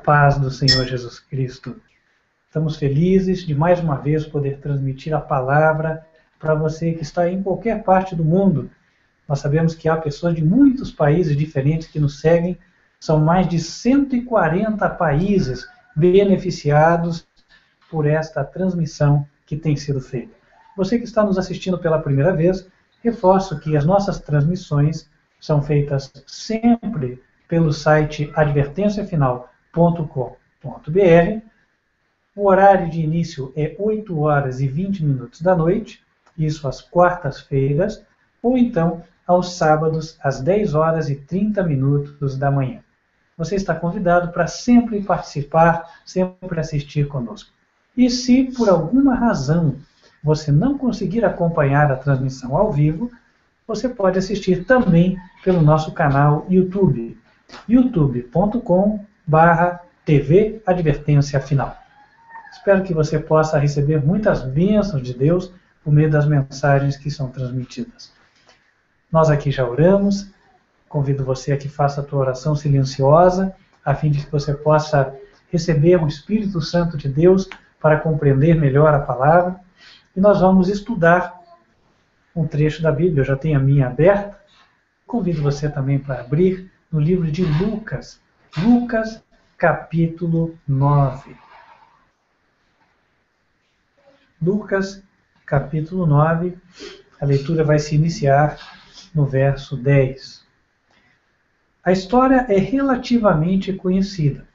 paz do Senhor Jesus Cristo. Estamos felizes de mais uma vez poder transmitir a palavra para você que está em qualquer parte do mundo. Nós sabemos que há pessoas de muitos países diferentes que nos seguem. São mais de 140 países beneficiados por esta transmissão que tem sido feita. Você que está nos assistindo pela primeira vez, reforço que as nossas transmissões são feitas sempre pelo site advertenciafinal.com.br. O horário de início é 8 horas e 20 minutos da noite, isso às quartas-feiras, ou então aos sábados, às 10 horas e 30 minutos da manhã. Você está convidado para sempre participar, sempre assistir conosco. E se por alguma razão você não conseguir acompanhar a transmissão ao vivo, você pode assistir também pelo nosso canal YouTube, youtube.com/TV Advertência Final. Espero que você possa receber muitas bênçãos de Deus por meio das mensagens que são transmitidas. Nós aqui já oramos, convido você a que faça a tua oração silenciosa, a fim de que você possa receber o Espírito Santo de Deus para compreender melhor a palavra. E nós vamos estudar um trecho da Bíblia, eu já tenho a minha aberta. Convido você também para abrir no livro de Lucas, Lucas capítulo 9. Lucas capítulo 9, a leitura vai se iniciar no verso 10. A história é relativamente conhecida.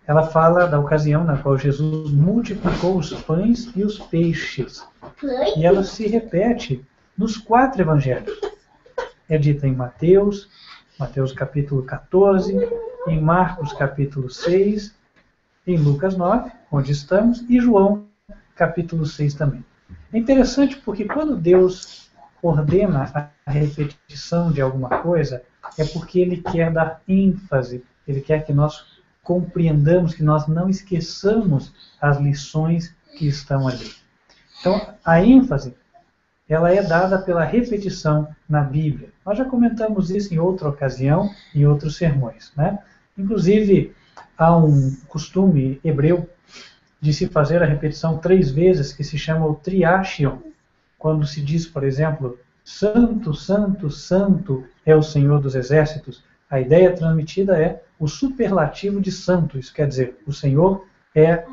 Ela fala da ocasião na qual Jesus multiplicou os pães e os peixes. E ela se repete nos 4 evangelhos. É dita em Mateus capítulo 14, em Marcos capítulo 6, em Lucas 9, onde estamos, e João capítulo 6 também. É interessante porque quando Deus ordena a repetição de alguma coisa, é porque Ele quer dar ênfase, Ele quer que nós compreendamos, que nós não esqueçamos as lições que estão ali. Então, a ênfase, ela é dada pela repetição na Bíblia. Nós já comentamos isso em outra ocasião, em outros sermões, né? Inclusive, há um costume hebreu de se fazer a repetição 3 vezes, que se chama o triachion. Quando se diz, por exemplo, Santo, Santo, Santo é o Senhor dos Exércitos, a ideia transmitida é o superlativo de santo. Isso quer dizer, o Senhor é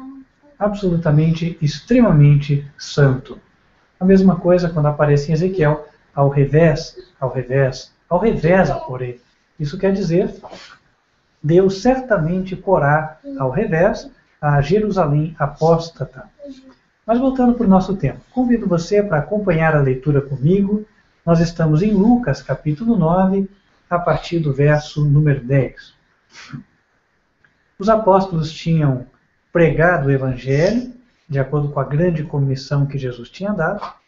absolutamente, extremamente santo. A mesma coisa quando aparece em Ezequiel, ao revés, ao revés, ao revés, porém. Isso quer dizer, Deus certamente porá ao revés a Jerusalém apóstata. Mas voltando para o nosso tempo, convido você para acompanhar a leitura comigo. Nós estamos em Lucas, capítulo 9, a partir do verso número 10. Os apóstolos tinham pregado o Evangelho, de acordo com a grande comissão que Jesus tinha dado.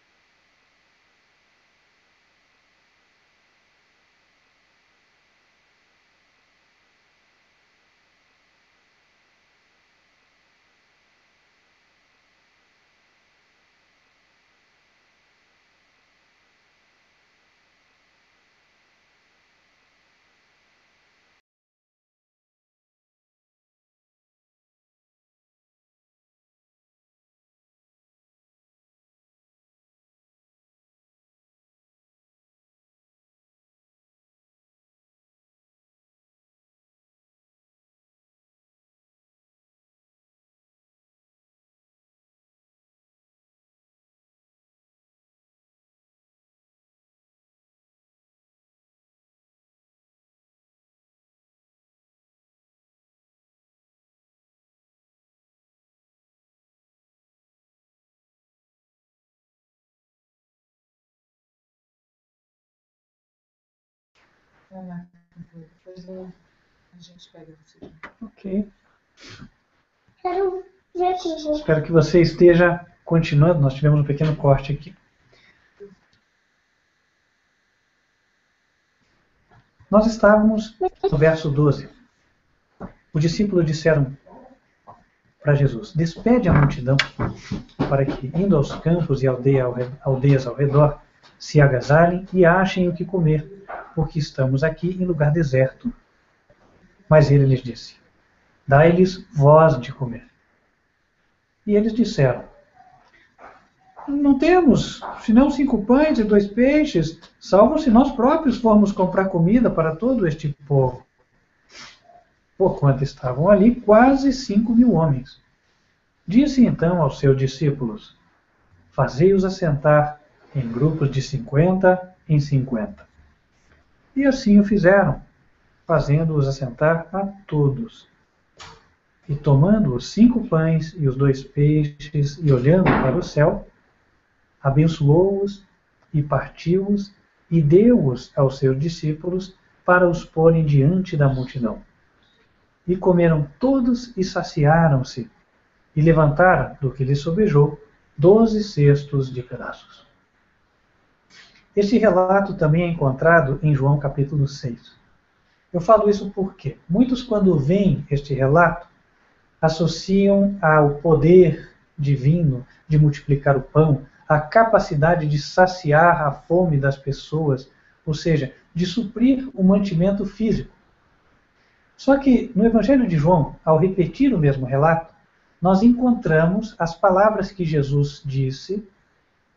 Depois a gente pega você. Ok. Quero ver tudo. Espero que você esteja continuando. Nós tivemos um pequeno corte aqui. Nós estávamos no verso 12. Os discípulos disseram para Jesus: despede a multidão para que, indo aos campos e aldeias ao redor, se agasalhem e achem o que comer, porque estamos aqui em lugar deserto. Mas ele lhes disse: dai-lhes vós de comer. E eles disseram, não temos, senão 5 pães e 2 peixes, salvo se nós próprios formos comprar comida para todo este povo. Porquanto estavam ali quase 5.000 homens. Disse então aos seus discípulos, fazei-os assentar em grupos de 50 em 50. E assim o fizeram, fazendo-os assentar a todos. E tomando os 5 pães e os 2 peixes, e olhando para o céu, abençoou-os e partiu-os, e deu-os aos seus discípulos para os porem diante da multidão. E comeram todos e saciaram-se, e levantaram, do que lhes sobejou, 12 cestos de pedaços. Este relato também é encontrado em João capítulo 6. Eu falo isso porque muitos, quando veem este relato, associam ao poder divino de multiplicar o pão, a capacidade de saciar a fome das pessoas, ou seja, de suprir o mantimento físico. Só que no Evangelho de João, ao repetir o mesmo relato, nós encontramos as palavras que Jesus disse,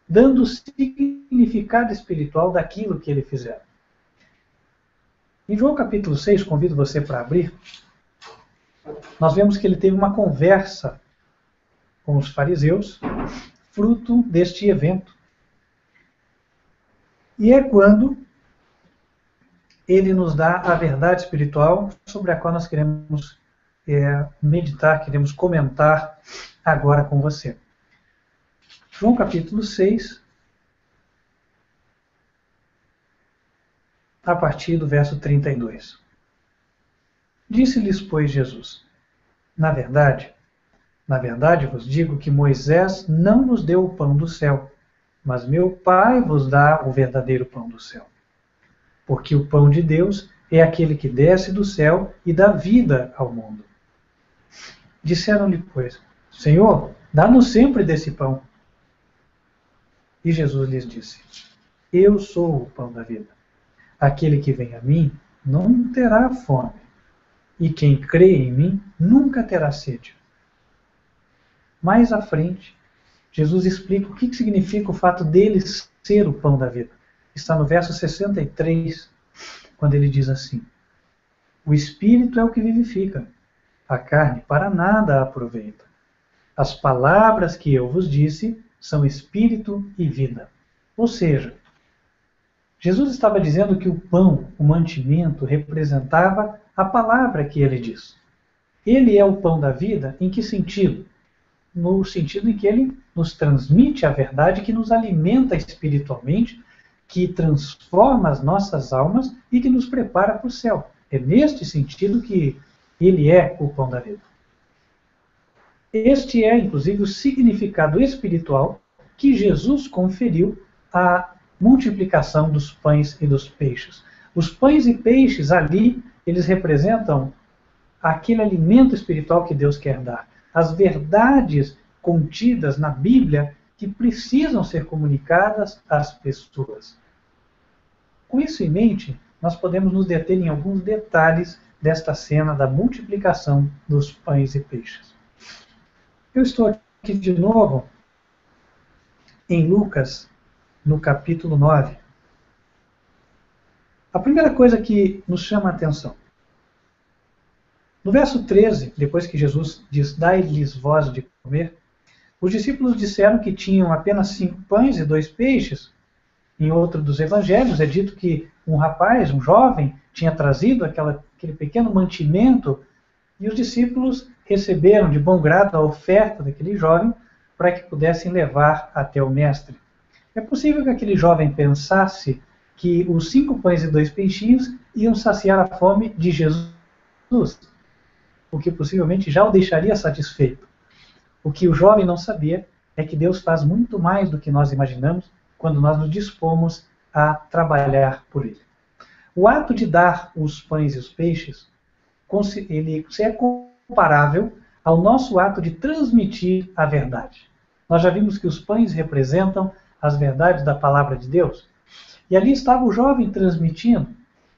dando significado espiritual daquilo que ele fizera. Em João capítulo 6, convido você para abrir, nós vemos que ele teve uma conversa com os fariseus, fruto deste evento. E é quando ele nos dá a verdade espiritual sobre a qual nós queremos meditar, queremos comentar agora com você. João capítulo 6, a partir do verso 32. Disse-lhes, pois, Jesus, na verdade vos digo que Moisés não vos deu o pão do céu, mas meu Pai vos dá o verdadeiro pão do céu. Porque o pão de Deus é aquele que desce do céu e dá vida ao mundo. Disseram-lhe, pois, Senhor, dá-nos sempre desse pão. E Jesus lhes disse, eu sou o pão da vida. Aquele que vem a mim não terá fome, e quem crê em mim nunca terá sede. Mais à frente, Jesus explica o que significa o fato dele ser o pão da vida. Está no verso 63, quando ele diz assim, o Espírito é o que vivifica, a carne para nada a aproveita. As palavras que eu vos disse são Espírito e vida. Ou seja, Jesus estava dizendo que o pão, o mantimento, representava a palavra que ele diz. Ele é o pão da vida, em que sentido? No sentido em que ele nos transmite a verdade, que nos alimenta espiritualmente, que transforma as nossas almas e que nos prepara para o céu. É neste sentido que ele é o pão da vida. Este é, inclusive, o significado espiritual que Jesus conferiu à multiplicação dos pães e dos peixes. Os pães e peixes ali, eles representam aquele alimento espiritual que Deus quer dar. As verdades contidas na Bíblia que precisam ser comunicadas às pessoas. Com isso em mente, nós podemos nos deter em alguns detalhes desta cena da multiplicação dos pães e peixes. Eu estou aqui de novo em Lucas, no capítulo 9. A primeira coisa que nos chama a atenção. No verso 13, depois que Jesus diz, dai-lhes vós de comer, os discípulos disseram que tinham apenas 5 pães e 2 peixes. Em outro dos evangelhos é dito que um rapaz, um jovem, tinha trazido aquele pequeno mantimento e os discípulos receberam de bom grado a oferta daquele jovem para que pudessem levar até o mestre. É possível que aquele jovem pensasse que os 5 pães e 2 peixinhos iam saciar a fome de Jesus, o que possivelmente já o deixaria satisfeito. O que o jovem não sabia é que Deus faz muito mais do que nós imaginamos quando nós nos dispomos a trabalhar por Ele. O ato de dar os pães e os peixes, ele é comparável ao nosso ato de transmitir a verdade. Nós já vimos que os pães representam as verdades da palavra de Deus. E ali estava o jovem transmitindo.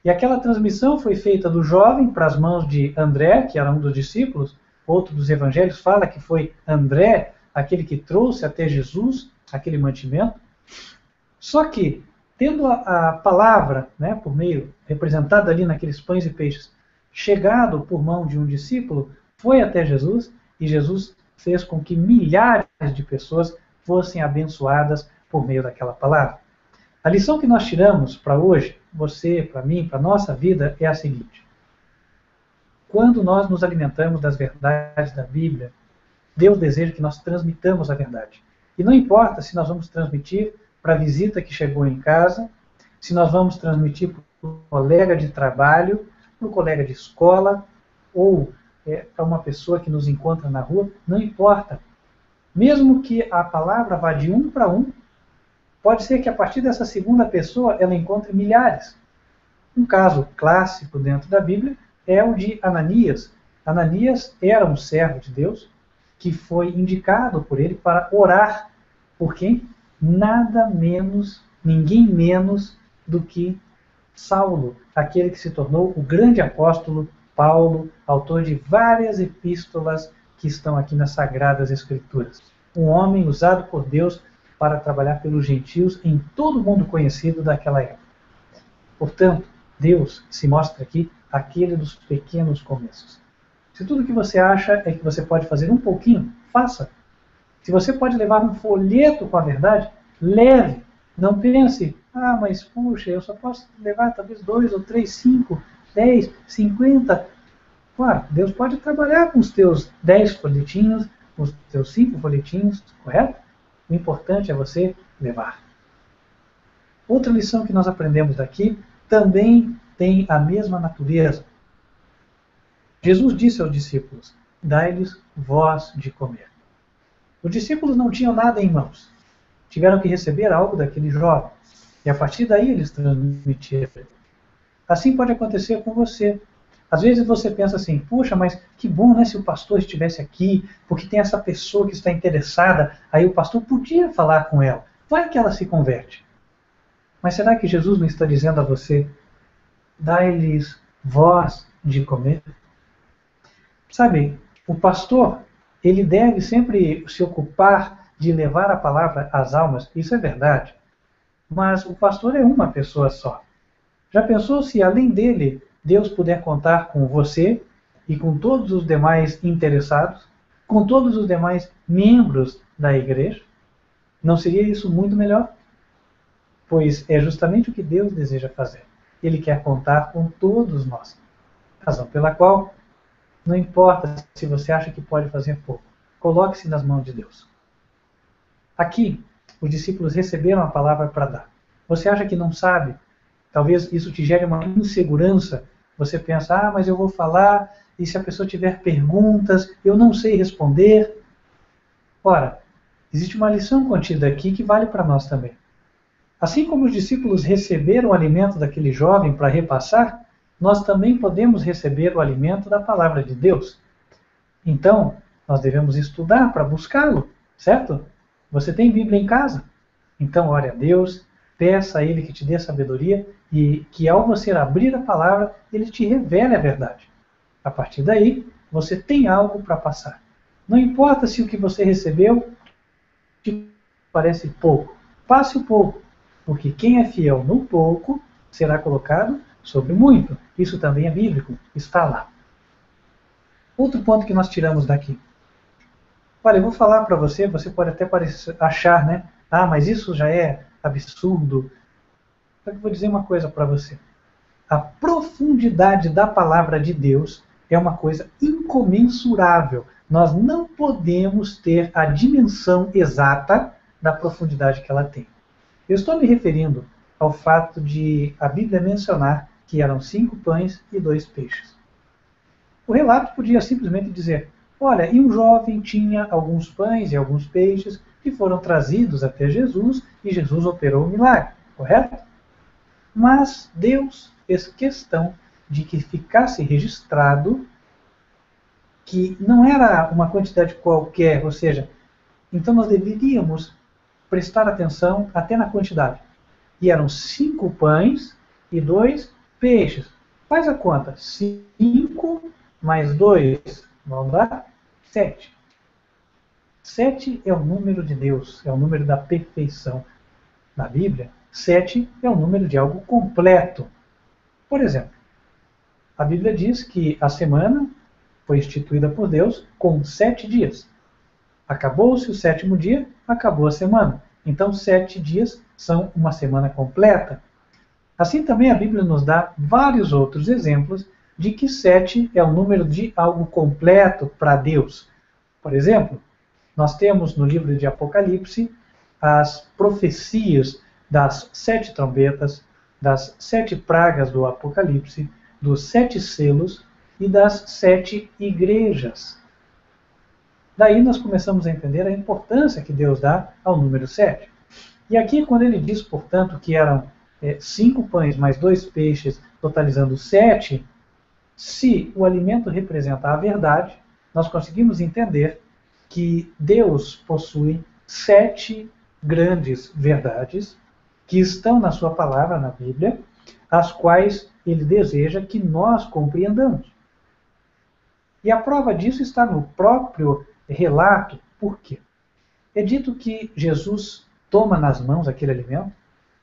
E aquela transmissão foi feita do jovem para as mãos de André, que era um dos discípulos. Outro dos evangelhos fala que foi André aquele que trouxe até Jesus aquele mantimento. Só que, tendo a palavra, né, por meio, representada ali naqueles pães e peixes, chegado por mão de um discípulo, foi até Jesus, e Jesus fez com que milhares de pessoas fossem abençoadas por meio daquela palavra. A lição que nós tiramos para hoje, você, para mim, para a nossa vida, é a seguinte. Quando nós nos alimentamos das verdades da Bíblia, Deus deseja que nós transmitamos a verdade. E não importa se nós vamos transmitir para a visita que chegou em casa, se nós vamos transmitir para o colega de trabalho, para o colega de escola, ou para uma pessoa que nos encontra na rua, não importa. Mesmo que a palavra vá de um para um, pode ser que a partir dessa segunda pessoa ela encontre milhares. Um caso clássico dentro da Bíblia é o de Ananias. Ananias era um servo de Deus que foi indicado por ele para orar por quem? Nada menos, ninguém menos do que Saulo, aquele que se tornou o grande apóstolo Paulo, autor de várias epístolas que estão aqui nas Sagradas Escrituras. Um homem usado por Deus para trabalhar pelos gentios em todo o mundo conhecido daquela época. Portanto, Deus se mostra aqui aquele dos pequenos começos. Se tudo que você acha é que você pode fazer um pouquinho, faça. Se você pode levar um folheto com a verdade, leve. Não pense, mas puxa, eu só posso levar talvez 2 ou 3, 5, 10, 50. Claro, Deus pode trabalhar com os teus 10 folhetinhos, com os teus 5 folhetinhos, correto? O importante é você levar. Outra lição que nós aprendemos daqui também tem a mesma natureza. Jesus disse aos discípulos, dai-lhes vós de comer. Os discípulos não tinham nada em mãos. Tiveram que receber algo daquele jovem. E a partir daí eles transmitiram. Assim pode acontecer com você. Às vezes você pensa assim, puxa, mas que bom, né, se o pastor estivesse aqui, porque tem essa pessoa que está interessada, aí o pastor podia falar com ela. Vai que ela se converte. Mas será que Jesus não está dizendo a você, dai-lhes vós de comer? Sabe, o pastor, ele deve sempre se ocupar de levar a palavra às almas, isso é verdade. Mas o pastor é uma pessoa só. Já pensou se além dele, Deus puder contar com você e com todos os demais interessados, com todos os demais membros da igreja? Não seria isso muito melhor? Pois é justamente o que Deus deseja fazer. Ele quer contar com todos nós. Razão pela qual, não importa se você acha que pode fazer pouco, coloque-se nas mãos de Deus. Aqui, os discípulos receberam a palavra para dar. Você acha que não sabe? Talvez isso te gere uma insegurança. Você pensa, mas eu vou falar, e se a pessoa tiver perguntas, eu não sei responder. Ora, existe uma lição contida aqui que vale para nós também. Assim como os discípulos receberam o alimento daquele jovem para repassar, nós também podemos receber o alimento da palavra de Deus. Então, nós devemos estudar para buscá-lo, certo? Você tem Bíblia em casa? Então, ore a Deus, peça a Ele que te dê sabedoria e que ao você abrir a palavra, Ele te revele a verdade. A partir daí, você tem algo para passar. Não importa se o que você recebeu te parece pouco. Passe o pouco, porque quem é fiel no pouco será colocado sobre muito. Isso também é bíblico, está lá. Outro ponto que nós tiramos daqui. Olha, eu vou falar para você, você pode até achar, né? Mas isso já é absurdo. Só que eu vou dizer uma coisa para você. A profundidade da palavra de Deus é uma coisa incomensurável. Nós não podemos ter a dimensão exata da profundidade que ela tem. Eu estou me referindo ao fato de a Bíblia mencionar que eram 5 pães e 2 peixes. O relato podia simplesmente dizer, olha, e um jovem tinha alguns pães e alguns peixes que foram trazidos até Jesus e Jesus operou o milagre, correto? Mas Deus fez questão de que ficasse registrado que não era uma quantidade qualquer, ou seja, então nós deveríamos prestar atenção até na quantidade. E eram 5 pães e 2 peixes. Faz a conta. 5 mais 2 vão dar 7. 7 é o número de Deus, é o número da perfeição. Na Bíblia, 7 é o número de algo completo. Por exemplo, a Bíblia diz que a semana foi instituída por Deus com 7 dias. Acabou-se o 7º dia, acabou a semana. Então, 7 dias são uma semana completa. Assim também a Bíblia nos dá vários outros exemplos de que 7 é o número de algo completo para Deus. Por exemplo, nós temos no livro de Apocalipse as profecias das 7 trombetas, das 7 pragas do Apocalipse, dos 7 selos e das 7 igrejas. Daí nós começamos a entender a importância que Deus dá ao número 7. E aqui, quando ele diz, portanto, que eram 5 pães mais 2 peixes, totalizando 7, se o alimento representa a verdade, nós conseguimos entender que Deus possui 7 grandes verdades que estão na sua palavra, na Bíblia, as quais ele deseja que nós compreendamos. E a prova disso está no próprio relato. Por quê? É dito que Jesus toma nas mãos aquele alimento,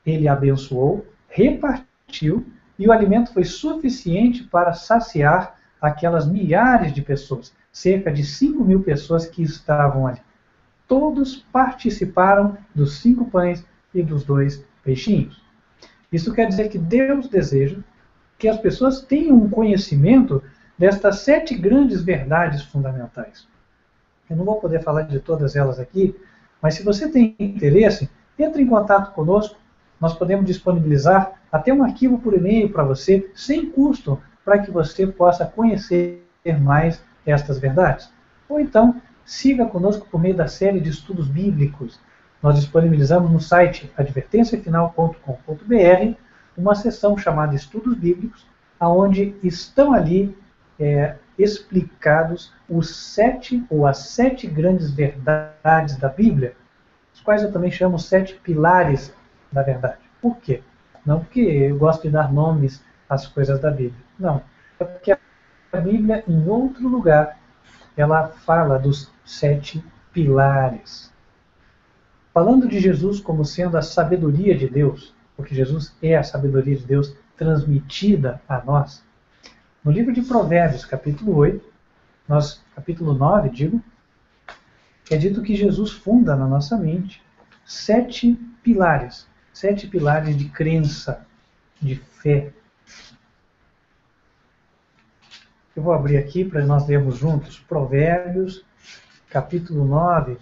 ele abençoou, repartiu, e o alimento foi suficiente para saciar aquelas milhares de pessoas, cerca de 5.000 pessoas que estavam ali. Todos participaram dos 5 pães e dos 2 peixinhos. Isso quer dizer que Deus deseja que as pessoas tenham um conhecimento destas 7 grandes verdades fundamentais. Eu não vou poder falar de todas elas aqui, mas se você tem interesse, entre em contato conosco. Nós podemos disponibilizar até um arquivo por e-mail para você, sem custo, para que você possa conhecer mais estas verdades. Ou então, siga conosco por meio da série de estudos bíblicos. Nós disponibilizamos no site advertenciafinal.com.br uma seção chamada Estudos Bíblicos, onde estão ali explicados os 7 ou as 7 grandes verdades da Bíblia, os quais eu também chamo 7 pilares da verdade. Por quê? Não porque eu gosto de dar nomes às coisas da Bíblia. Não. É porque a Bíblia, em outro lugar, ela fala dos 7 pilares. Falando de Jesus como sendo a sabedoria de Deus, porque Jesus é a sabedoria de Deus transmitida a nós, no livro de Provérbios, capítulo 8, capítulo 9, é dito que Jesus funda na nossa mente 7 pilares. 7 pilares de crença, de fé. Eu vou abrir aqui para nós lermos juntos. Provérbios, capítulo 9,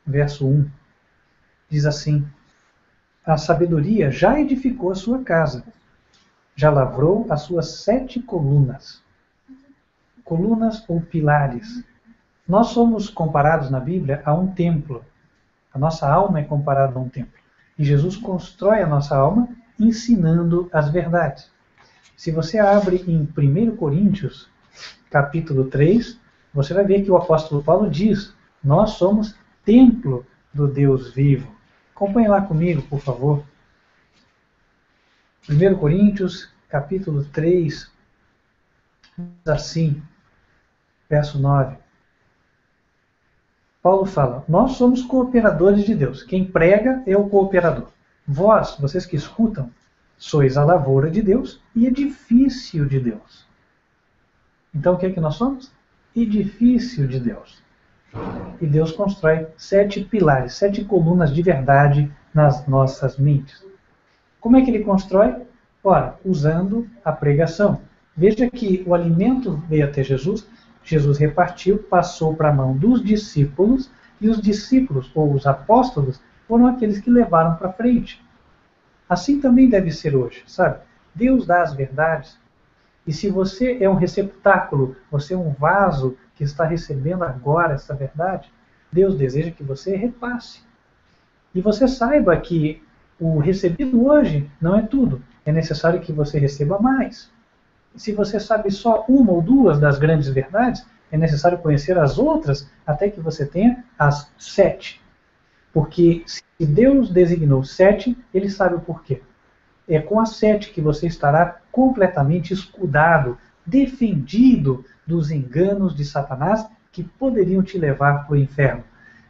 verso 1. Diz assim: a sabedoria já edificou a sua casa, já lavrou as suas 7 colunas. Colunas ou pilares. Nós somos comparados na Bíblia a um templo. A nossa alma é comparada a um templo. E Jesus constrói a nossa alma ensinando as verdades. Se você abre em 1 Coríntios, capítulo 3, você vai ver que o apóstolo Paulo diz: nós somos templo do Deus vivo. Acompanhe lá comigo, por favor. 1 Coríntios, capítulo 3, diz assim, verso 9. Paulo fala: nós somos cooperadores de Deus. Quem prega é o cooperador. Vós, vocês que escutam, sois a lavoura de Deus e edifício de Deus. Então o que é que nós somos? Edifício de Deus. E Deus constrói 7 pilares, 7 colunas de verdade nas nossas mentes. Como é que ele constrói? Ora, usando a pregação. Veja que o alimento veio até Jesus, Jesus repartiu, passou para a mão dos discípulos, e os discípulos, ou os apóstolos, foram aqueles que levaram para frente. Assim também deve ser hoje, sabe? Deus dá as verdades, e se você é um receptáculo, você é um vaso que está recebendo agora essa verdade, Deus deseja que você repasse. E você saiba que o recebido hoje não é tudo, é necessário que você receba mais. Se você sabe só uma ou duas das grandes verdades, é necessário conhecer as outras até que você tenha as 7. Porque se Deus designou 7, ele sabe o porquê. é com a 7 que você estará completamente escudado, defendido dos enganos de Satanás que poderiam te levar para o inferno.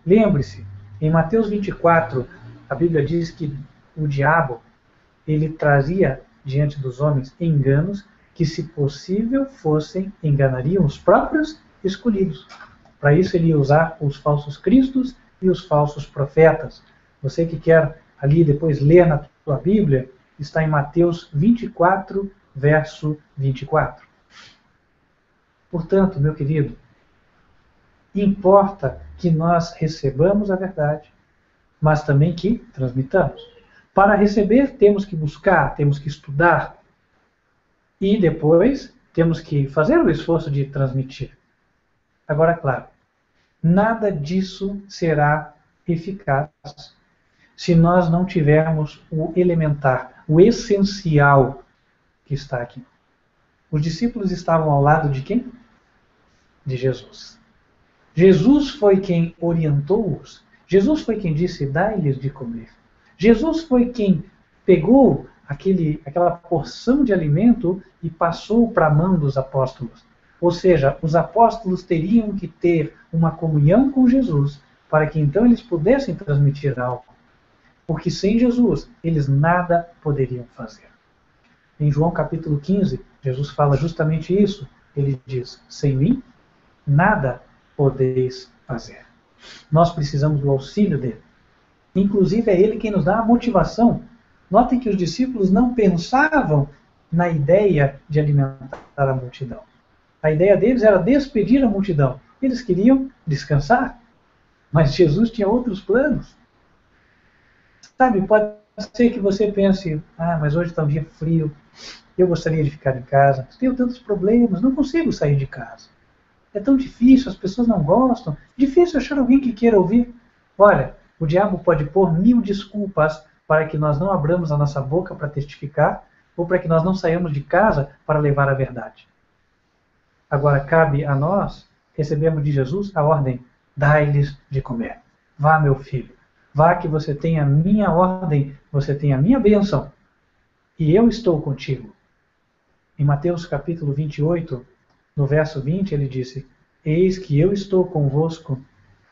Lembre-se, em Mateus 24, a Bíblia diz que o diabo, ele trazia diante dos homens enganos que, se possível fossem, enganariam os próprios escolhidos. Para isso ele ia usar os falsos cristos e os falsos profetas. Você que quer ali depois ler na sua Bíblia, está em Mateus 24, verso 24. Portanto, meu querido, importa que nós recebamos a verdade, mas também que transmitamos. Para receber, temos que buscar, temos que estudar, e depois temos que fazer o esforço de transmitir. Agora, claro, nada disso será eficaz se nós não tivermos o elementar, o essencial que está aqui. Os discípulos estavam ao lado de quem? De Jesus. Jesus foi quem orientou-os. Jesus foi quem disse, dai-lhes de comer. Jesus foi quem pegou aquela porção de alimento e passou para a mão dos apóstolos. Ou seja, os apóstolos teriam que ter uma comunhão com Jesus para que então eles pudessem transmitir algo. Porque sem Jesus, eles nada poderiam fazer. Em João capítulo 15, Jesus fala justamente isso. Ele diz, sem mim, nada podeis fazer. Nós precisamos do auxílio dele. Inclusive é ele quem nos dá a motivação. Notem que os discípulos não pensavam na ideia de alimentar a multidão. A ideia deles era despedir a multidão. Eles queriam descansar. Mas Jesus tinha outros planos. Sabe, pode ser que você pense, mas hoje está um dia frio, eu gostaria de ficar em casa, tenho tantos problemas, não consigo sair de casa. É tão difícil, as pessoas não gostam, difícil achar alguém que queira ouvir. Olha, o diabo pode pôr 1000 desculpas para que nós não abramos a nossa boca para testificar, ou para que nós não saiamos de casa para levar a verdade. Agora cabe a nós recebermos de Jesus a ordem, dai-lhes de comer. Vá, meu filho, vá que você tem a minha ordem, você tem a minha bênção, e eu estou contigo. Em Mateus capítulo 28, no verso 20, ele disse, eis que eu estou convosco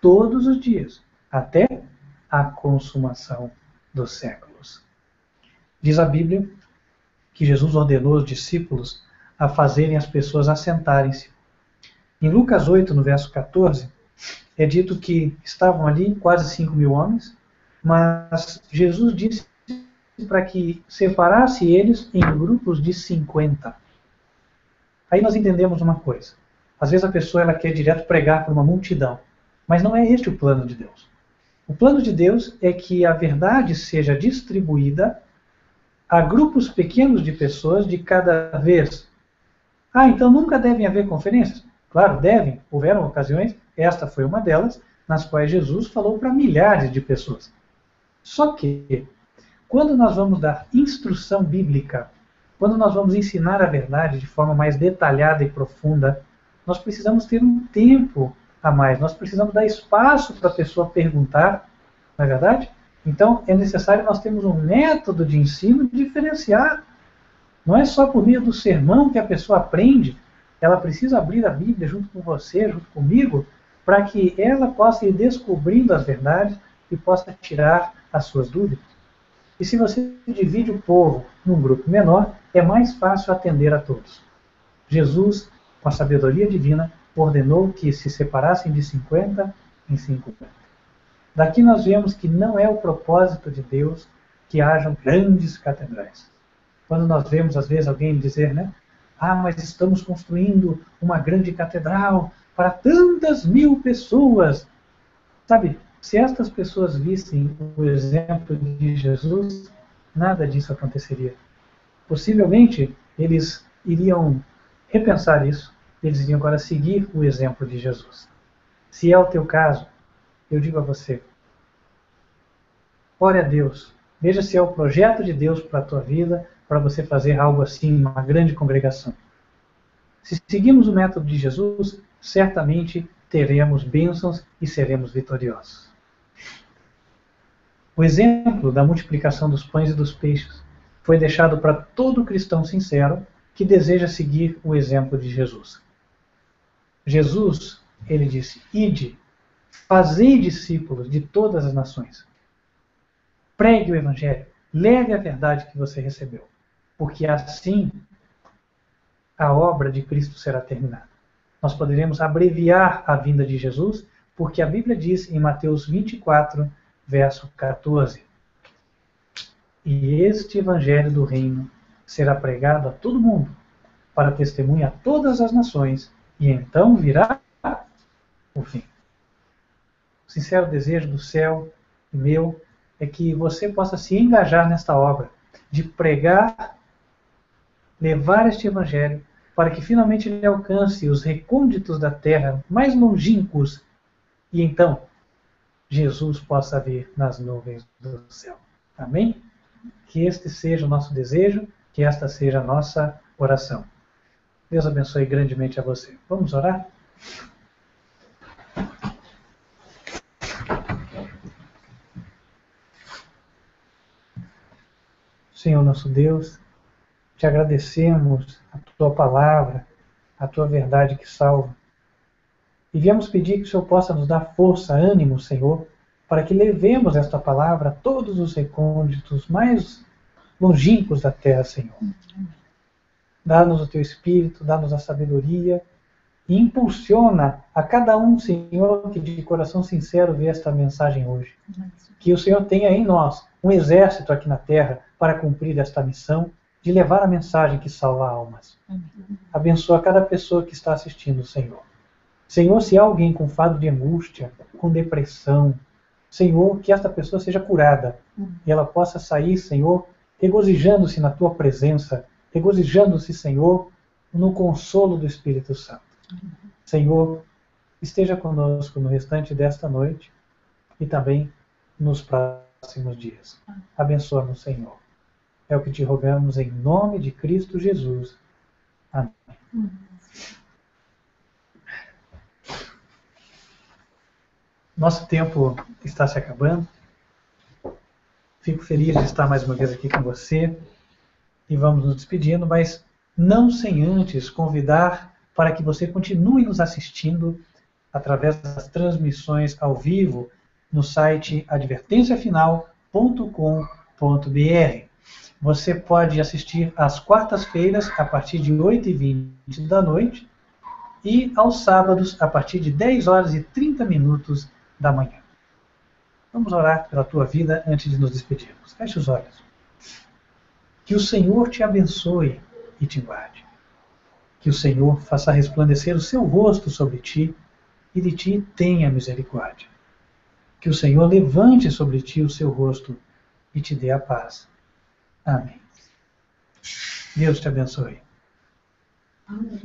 todos os dias, até a consumação dos séculos. Diz a Bíblia que Jesus ordenou os discípulos a fazerem as pessoas assentarem-se. Em Lucas 8, no verso 14, é dito que estavam ali quase 5.000 homens, mas Jesus disse para que separasse eles em grupos de 50. Aí nós entendemos uma coisa. Às vezes a pessoa ela quer direto pregar para uma multidão, mas não é este o plano de Deus. O plano de Deus é que a verdade seja distribuída a grupos pequenos de pessoas de cada vez. Então nunca devem haver conferências? Claro, devem. Houveram ocasiões, esta foi uma delas, nas quais Jesus falou para milhares de pessoas. Só que, quando nós vamos dar instrução bíblica, quando nós vamos ensinar a verdade de forma mais detalhada e profunda, nós precisamos ter um tempo a mais, nós precisamos dar espaço para a pessoa perguntar, não é verdade? Então é necessário nós termos um método de ensino diferenciado. Não é só por meio do sermão que a pessoa aprende, ela precisa abrir a Bíblia junto com você, junto comigo, para que ela possa ir descobrindo as verdades e possa tirar as suas dúvidas. E se você divide o povo num grupo menor, é mais fácil atender a todos. Jesus, com a sabedoria divina, ordenou que se separassem de 50 em 50. Daqui nós vemos que não é o propósito de Deus que hajam grandes catedrais. Quando nós vemos, às vezes, alguém dizer, mas estamos construindo uma grande catedral para tantas 1000 pessoas. Sabe, se estas pessoas vissem o exemplo de Jesus, nada disso aconteceria. Possivelmente, eles iriam repensar isso, eles iriam agora seguir o exemplo de Jesus. Se é o teu caso, eu digo a você, ore a Deus, veja se é o projeto de Deus para a tua vida, para você fazer algo assim, uma grande congregação. Se seguirmos o método de Jesus, certamente teremos bênçãos e seremos vitoriosos. O exemplo da multiplicação dos pães e dos peixes foi deixado para todo cristão sincero que deseja seguir o exemplo de Jesus. Jesus, ele disse: ide, fazei discípulos de todas as nações. Pregue o Evangelho, leve a verdade que você recebeu, porque assim a obra de Cristo será terminada. Nós poderemos abreviar a vinda de Jesus, porque a Bíblia diz em Mateus 24, verso 14: e este Evangelho do Reino será pregado a todo mundo, para testemunha a todas as nações, e então virá o fim. O sincero desejo do céu e meu é que você possa se engajar nesta obra, de pregar, levar este Evangelho, para que finalmente ele alcance os recônditos da terra mais longínquos, e então Jesus possa vir nas nuvens do céu. Amém? Que este seja o nosso desejo, que esta seja a nossa oração. Deus abençoe grandemente a você. Vamos orar? Senhor nosso Deus, te agradecemos a tua palavra, a tua verdade que salva. E viemos pedir que o Senhor possa nos dar força, ânimo, Senhor, para que levemos esta palavra a todos os recônditos mais longínquos da terra, Senhor. Dá-nos o teu Espírito, dá-nos a sabedoria e impulsiona a cada um, Senhor, que de coração sincero vê esta mensagem hoje. Que o Senhor tenha em nós um exército aqui na terra para cumprir esta missão de levar a mensagem que salva almas. Abençoa cada pessoa que está assistindo, Senhor. Senhor, se há alguém com fado de angústia, com depressão, Senhor, que esta pessoa seja curada e ela possa sair, Senhor, regozijando-se na tua presença, regozijando-se, Senhor, no consolo do Espírito Santo. Senhor, esteja conosco no restante desta noite e também nos próximos dias. Abençoa-nos, Senhor. É o que te rogamos em nome de Cristo Jesus. Amém. Nosso tempo está se acabando. Fico feliz de estar mais uma vez aqui com você. E vamos nos despedindo, mas não sem antes convidar para que você continue nos assistindo através das transmissões ao vivo no site advertenciafinal.com.br. Você pode assistir às quartas-feiras a partir de 8h20 da noite e aos sábados a partir de 10h30 da manhã. Vamos orar pela tua vida antes de nos despedirmos. Feche os olhos. Que o Senhor te abençoe e te guarde. Que o Senhor faça resplandecer o seu rosto sobre ti e de ti tenha misericórdia. Que o Senhor levante sobre ti o seu rosto e te dê a paz. Amém. Deus te abençoe. Amém.